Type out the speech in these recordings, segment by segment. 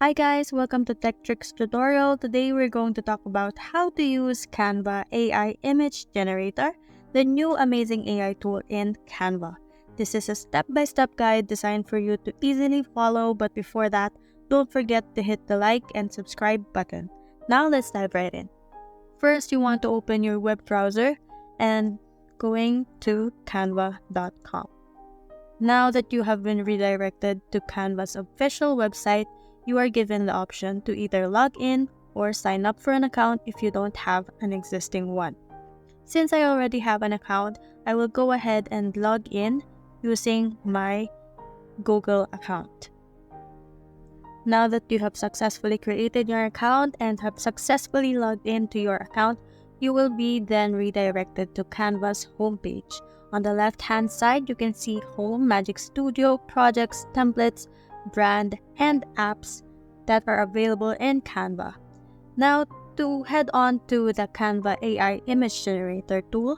Hi guys, welcome to Tech Tricks tutorial. Today we're going to talk about how to use Canva AI Image Generator, the new amazing AI tool in Canva. This is a step-by-step guide designed for you to easily follow, but before that, don't forget to hit the like and subscribe button. Now let's dive right in. First, you want to open your web browser and going to canva.com. Now that you have been redirected to Canva's official website, you are given the option to either log in or sign up for an account if you don't have an existing one. Since I already have an account, I will go ahead and log in using my Google account. Now that you have successfully created your account and have successfully logged into your account, you will be then redirected to Canva's homepage. On the left-hand side, you can see Home, Magic Studio, Projects, Templates, Brand, and Apps that are available in Canva. Now, to head on to the Canva AI Image Generator tool,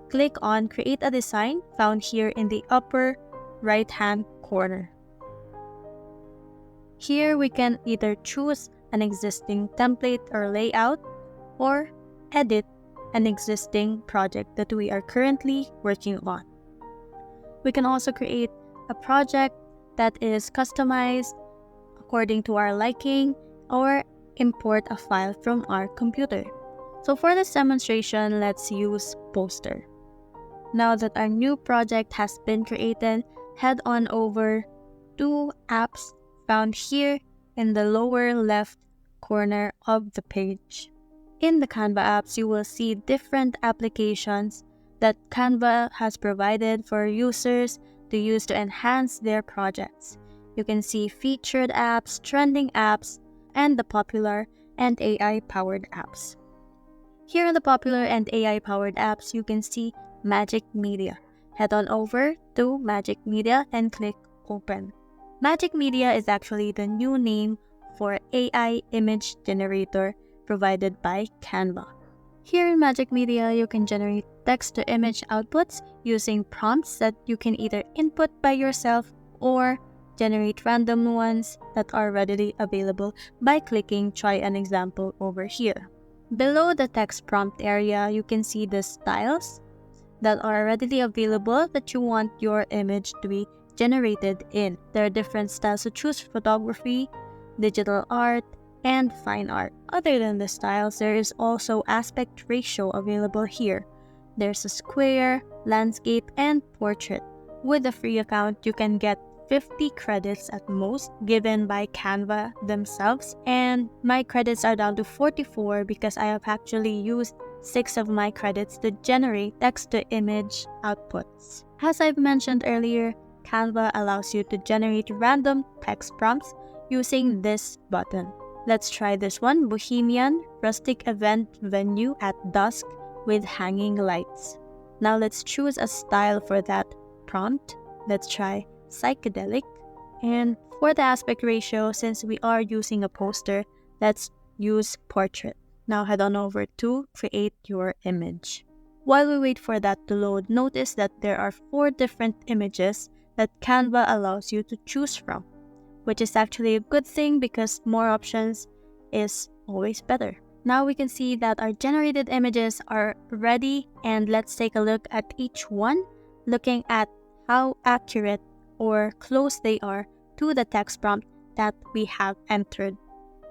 click on Create a Design found here in the upper right-hand corner. Here, we can either choose an existing template or layout or edit an existing project that we are currently working on. We can also create a project that is customized according to our liking or import a file from our computer. So for this demonstration, let's use Poster. Now that our new project has been created, head on over to Apps found here in the lower left corner of the page. In the Canva apps, you will see different applications that Canva has provided for users to use to enhance their projects. You can see featured apps, trending apps, and the popular and AI-powered apps. Here in the popular and AI-powered apps, you can see Magic Media. Head on over to Magic Media and click Open. Magic Media is actually the new name for AI Image Generator provided by Canva. Here in Magic Media, you can generate text-to-image outputs using prompts that you can either input by yourself or generate random ones that are readily available by clicking Try an Example over here. Below the text prompt area, you can see the styles that are readily available that you want your image to be generated in. There are different styles to choose: photography, digital art, and fine art. Other than the styles, there is also aspect ratio available here. There's a square, landscape, and portrait. With a free account, you can get 50 credits at most given by Canva themselves, and my credits are down to 44 because I have actually used 6 of my credits to generate text-to-image outputs. As I've mentioned earlier, Canva allows you to generate random text prompts using this button. Let's try this one: Bohemian Rustic Event Venue at Dusk with Hanging Lights. Now let's choose a style for that prompt. Let's try Psychedelic. And for the aspect ratio, since we are using a poster, let's use Portrait. Now head on over to Create Your Image. While we wait for that to load, notice that there are 4 different images that Canva allows you to choose from, which is actually a good thing because more options is always better. Now we can see that our generated images are ready, and let's take a look at each one, looking at how accurate or close they are to the text prompt that we have entered.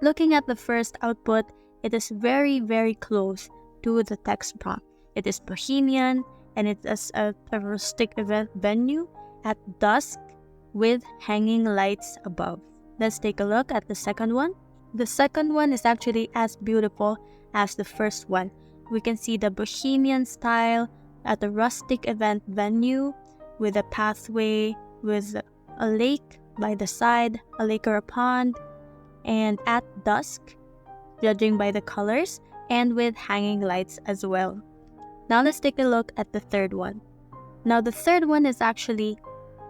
Looking at the first output, it is very close to the text prompt. It is Bohemian, and it is a rustic event venue at dusk with hanging lights above. Let's take a look at the second one. The second one is actually as beautiful as the first one. We can see the Bohemian style at the rustic event venue with a pathway with a lake by the side, a lake or a pond, and at dusk, judging by the colors, and with hanging lights as well. Now let's take a look at the third one. Now the third one is actually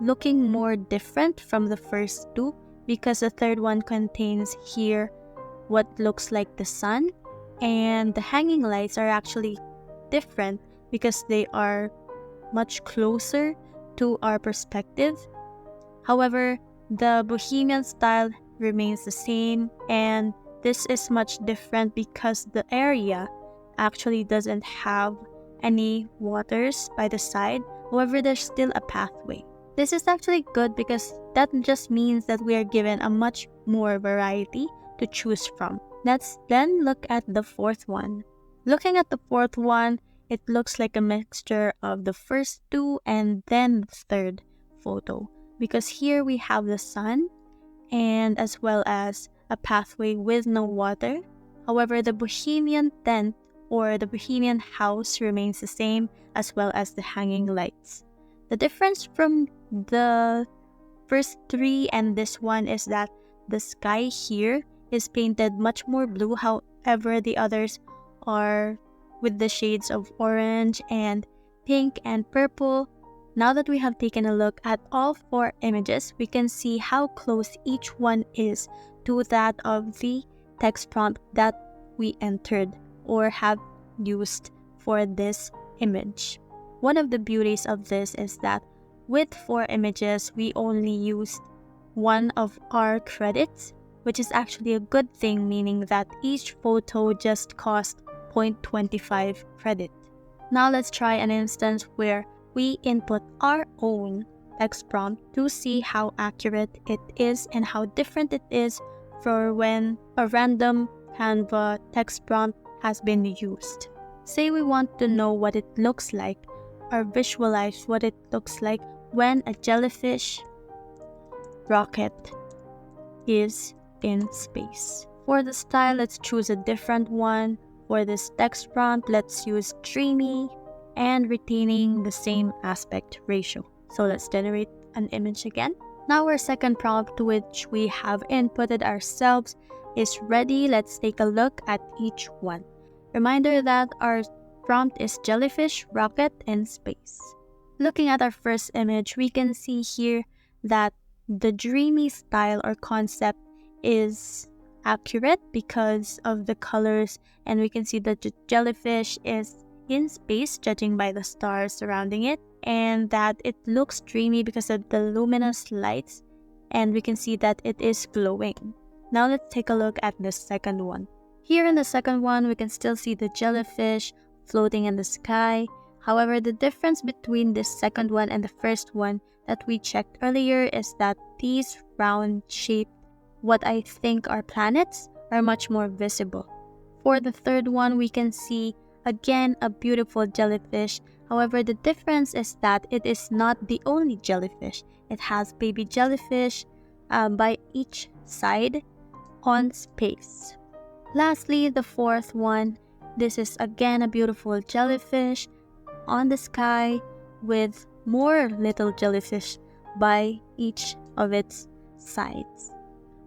looking more different from the first two because the third one contains here what looks like the sun, and the hanging lights are actually different because they are much closer to our perspective. However, the Bohemian style remains the same, and this is much different because the area actually doesn't have any waters by the side. However, there's still a pathway. This is actually good because that just means that we are given a much more variety to choose from. Let's then look at the fourth one. Looking at the fourth one, it looks like a mixture of the first two and then the third photo, because here we have the sun and as well as a pathway with no water. However, the bohemian tent or the bohemian house remains the same, as well as the hanging lights. The difference from the first three and this one is that the sky here is painted much more blue. However, the others are with the shades of orange and pink and purple. Now that we have taken a look at all four images, we can see how close each one is to that of the text prompt that we entered or have used for this image. One of the beauties of this is that with 4 images, we only used one of our credits, which is actually a good thing, meaning that each photo just cost 0.25 credit. Now let's try an instance where we input our own text prompt to see how accurate it is and how different it is for when a random Canva text prompt has been used. Say we want to know what it looks like or visualize what it looks like when a jellyfish rocket is in space. For the style, let's choose a different one. For this text prompt, let's use dreamy and retaining the same aspect ratio. So let's generate an image again. Now our second prompt, which we have inputted ourselves, is ready. Let's take a look at each one. Reminder that our prompt is jellyfish rocket in space. Looking at our first image, we can see here that the dreamy style or concept is accurate because of the colors, and we can see that the jellyfish is in space judging by the stars surrounding it, and that it looks dreamy because of the luminous lights, and we can see that it is glowing. Now let's take a look at the second one. Here in the second one, we can still see the jellyfish floating in the sky. However, the difference between this second one and the first one that we checked earlier is that these round shaped, what I think are planets, are much more visible. For the third one, we can see again a beautiful jellyfish. However, the difference is that it is not the only jellyfish. It has baby jellyfish by each side on space. Lastly, the fourth one, this is again a beautiful jellyfish on the sky with more little jellyfish by each of its sides.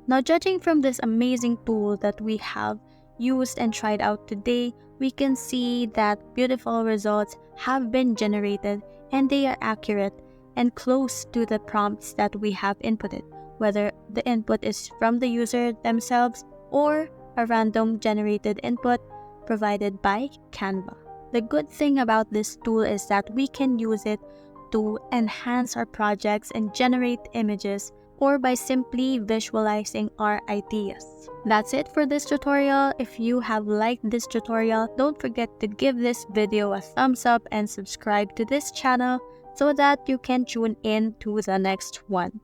Now, judging from this amazing tool that we have used and tried out today, we can see that beautiful results have been generated and they are accurate and close to the prompts that we have inputted, whether the input is from the user themselves or a random generated input provided by Canva. The good thing about this tool is that we can use it to enhance our projects and generate images, or by simply visualizing our ideas. That's it for this tutorial. If you have liked this tutorial, don't forget to give this video a thumbs up and subscribe to this channel so that you can tune in to the next one.